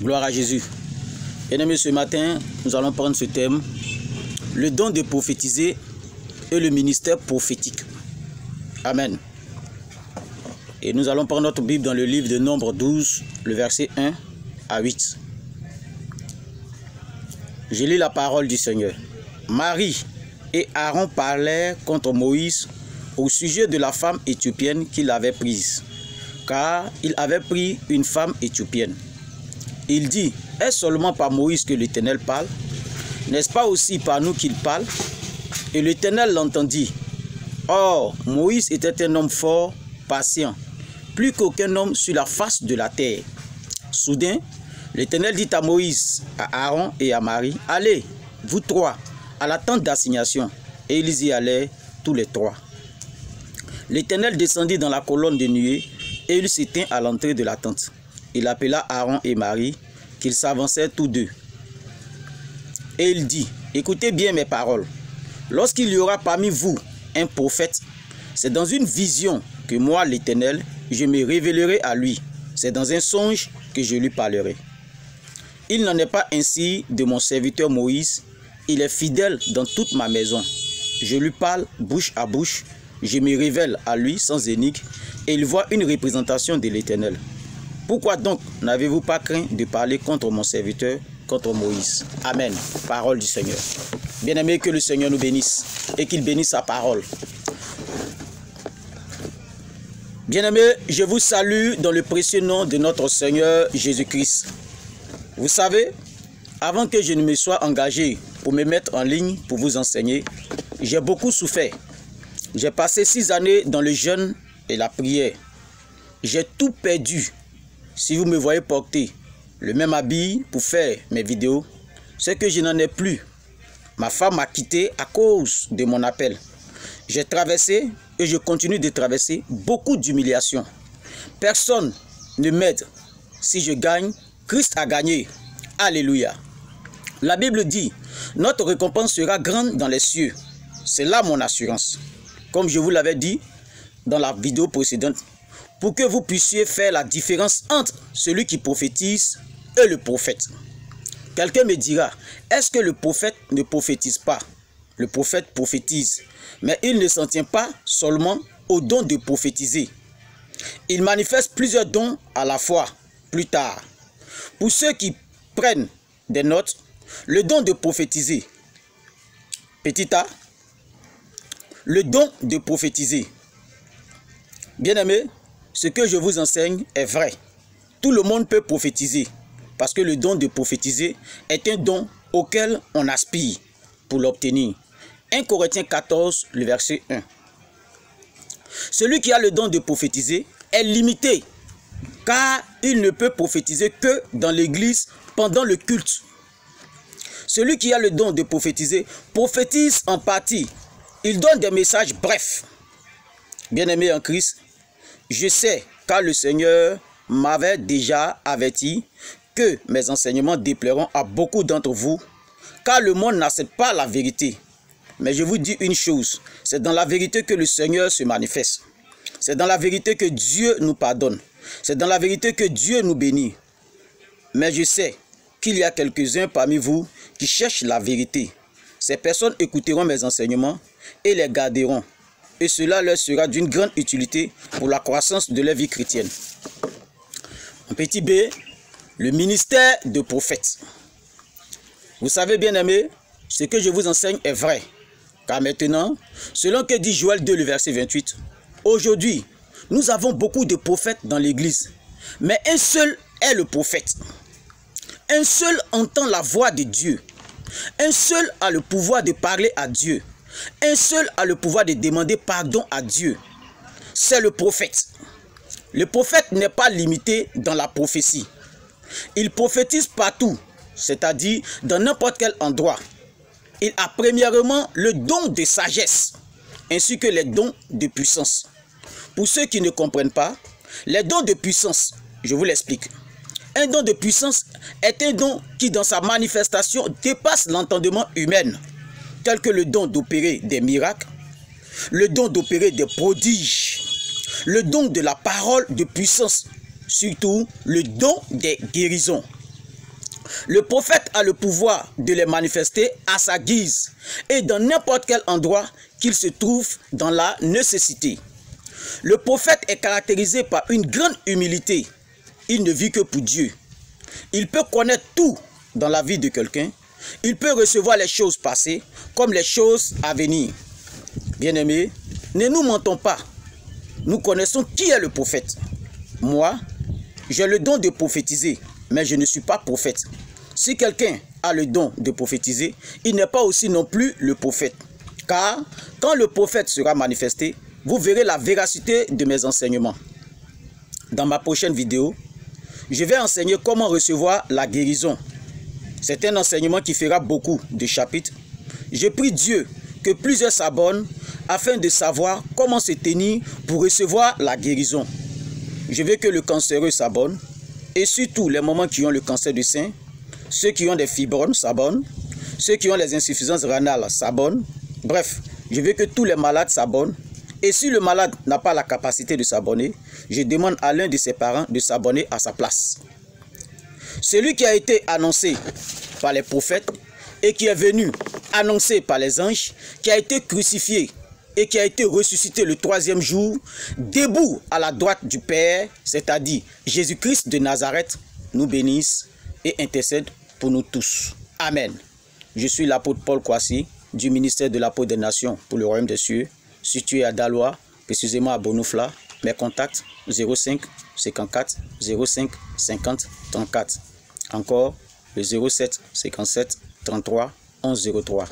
Gloire à Jésus. Bien-aimés, ce matin, nous allons prendre ce thème, le don de prophétiser et le ministère prophétique. Amen. Et nous allons prendre notre Bible dans le livre de Nombre 12, le verset 1 à 8. Je lis la parole du Seigneur. Marie et Aaron parlèrent contre Moïse au sujet de la femme éthiopienne qu'il avait prise, car il avait pris une femme éthiopienne. Il dit, est-ce seulement par Moïse que l'Éternel parle? N'est-ce pas aussi par nous qu'il parle? Et l'Éternel l'entendit. Or, Moïse était un homme fort, patient, plus qu'aucun homme sur la face de la terre. Soudain, l'Éternel dit à Moïse, à Aaron et à Marie, allez, vous trois, à la tente d'assignation. Et ils y allaient tous les trois. L'Éternel descendit dans la colonne de nuée et il s'éteint à l'entrée de la tente. Il appela Aaron et Marie, qu'ils s'avançaient tous deux. Et il dit, écoutez bien mes paroles. Lorsqu'il y aura parmi vous un prophète, c'est dans une vision que moi, l'Éternel, je me révélerai à lui. C'est dans un songe que je lui parlerai. Il n'en est pas ainsi de mon serviteur Moïse. Il est fidèle dans toute ma maison. Je lui parle bouche à bouche. Je me révèle à lui sans énigme et il voit une représentation de l'Éternel. Pourquoi donc n'avez-vous pas craint de parler contre mon serviteur, contre Moïse? Amen. Parole du Seigneur. Bien-aimés, que le Seigneur nous bénisse et qu'il bénisse sa parole. Bien-aimés, je vous salue dans le précieux nom de notre Seigneur Jésus-Christ. Vous savez, avant que je ne me sois engagé pour me mettre en ligne pour vous enseigner, j'ai beaucoup souffert. J'ai passé 6 années dans le jeûne et la prière. J'ai tout perdu. Si vous me voyez porter le même habit pour faire mes vidéos, c'est que je n'en ai plus. Ma femme m'a quitté à cause de mon appel. J'ai traversé et je continue de traverser beaucoup d'humiliations. Personne ne m'aide. Si je gagne, Christ a gagné. Alléluia. La Bible dit, notre récompense sera grande dans les cieux. C'est là mon assurance. Comme je vous l'avais dit dans la vidéo précédente, pour que vous puissiez faire la différence entre celui qui prophétise et le prophète. Quelqu'un me dira, est-ce que le prophète ne prophétise pas? Le prophète prophétise, mais il ne s'en tient pas seulement au don de prophétiser. Il manifeste plusieurs dons à la fois, plus tard. Pour ceux qui prennent des notes, le don de prophétiser, petit a, le don de prophétiser. Bien-aimés, ce que je vous enseigne est vrai. Tout le monde peut prophétiser, parce que le don de prophétiser est un don auquel on aspire pour l'obtenir. 1 Corinthiens 14, le verset 1. Celui qui a le don de prophétiser est limité, car il ne peut prophétiser que dans l'église pendant le culte. Celui qui a le don de prophétiser prophétise en partie. Il donne des messages brefs. Bien-aimé en Christ, je sais, car le Seigneur m'avait déjà averti que mes enseignements déplairont à beaucoup d'entre vous, car le monde n'accepte pas la vérité. Mais je vous dis une chose, c'est dans la vérité que le Seigneur se manifeste. C'est dans la vérité que Dieu nous pardonne. C'est dans la vérité que Dieu nous bénit. Mais je sais qu'il y a quelques-uns parmi vous qui cherchent la vérité. Ces personnes écouteront mes enseignements et les garderont. Et cela leur sera d'une grande utilité pour la croissance de leur vie chrétienne. En petit b, le ministère de prophète. Vous savez, bien aimés, ce que je vous enseigne est vrai. Car maintenant, selon que dit Joël 2, le verset 28, aujourd'hui, nous avons beaucoup de prophètes dans l'église, mais un seul est le prophète. Un seul entend la voix de Dieu. Un seul a le pouvoir de parler à Dieu. Un seul a le pouvoir de demander pardon à Dieu. C'est le prophète. Le prophète n'est pas limité dans la prophétie. Il prophétise partout, c'est-à-dire dans n'importe quel endroit. Il a premièrement le don de sagesse, ainsi que les dons de puissance. Pour ceux qui ne comprennent pas, les dons de puissance, je vous l'explique. Un don de puissance est un don qui, dans sa manifestation, dépasse l'entendement humain, tel que le don d'opérer des miracles, le don d'opérer des prodiges, le don de la parole de puissance, surtout le don des guérisons. Le prophète a le pouvoir de les manifester à sa guise et dans n'importe quel endroit qu'il se trouve dans la nécessité. Le prophète est caractérisé par une grande humilité. Il ne vit que pour Dieu. Il peut connaître tout dans la vie de quelqu'un. Il peut recevoir les choses passées comme les choses à venir. Bien-aimés, ne nous mentons pas. Nous connaissons qui est le prophète. Moi, j'ai le don de prophétiser, mais je ne suis pas prophète. Si quelqu'un a le don de prophétiser, il n'est pas aussi non plus le prophète. Car quand le prophète sera manifesté, vous verrez la véracité de mes enseignements. Dans ma prochaine vidéo, je vais enseigner comment recevoir la guérison. C'est un enseignement qui fera beaucoup de chapitres. Je prie Dieu que plusieurs s'abonnent afin de savoir comment se tenir pour recevoir la guérison. Je veux que le cancéreux s'abonne et surtout les mamans qui ont le cancer du sein, ceux qui ont des fibromes s'abonnent, ceux qui ont les insuffisances rénales s'abonnent. Bref, je veux que tous les malades s'abonnent. Et si le malade n'a pas la capacité de s'abonner, je demande à l'un de ses parents de s'abonner à sa place. Celui qui a été annoncé par les prophètes et qui est venu annoncé par les anges, qui a été crucifié et qui a été ressuscité le 3e jour, debout à la droite du Père, c'est-à-dire Jésus-Christ de Nazareth, nous bénisse et intercède pour nous tous. Amen. Je suis l'apôtre Paul Kwasi du ministère de l'apôtre des nations pour le royaume des cieux, situé à Daloa, précisément à Bonoufla. Mes contacts 05 54 05 50 34. Encore le 07 57 33 11 03.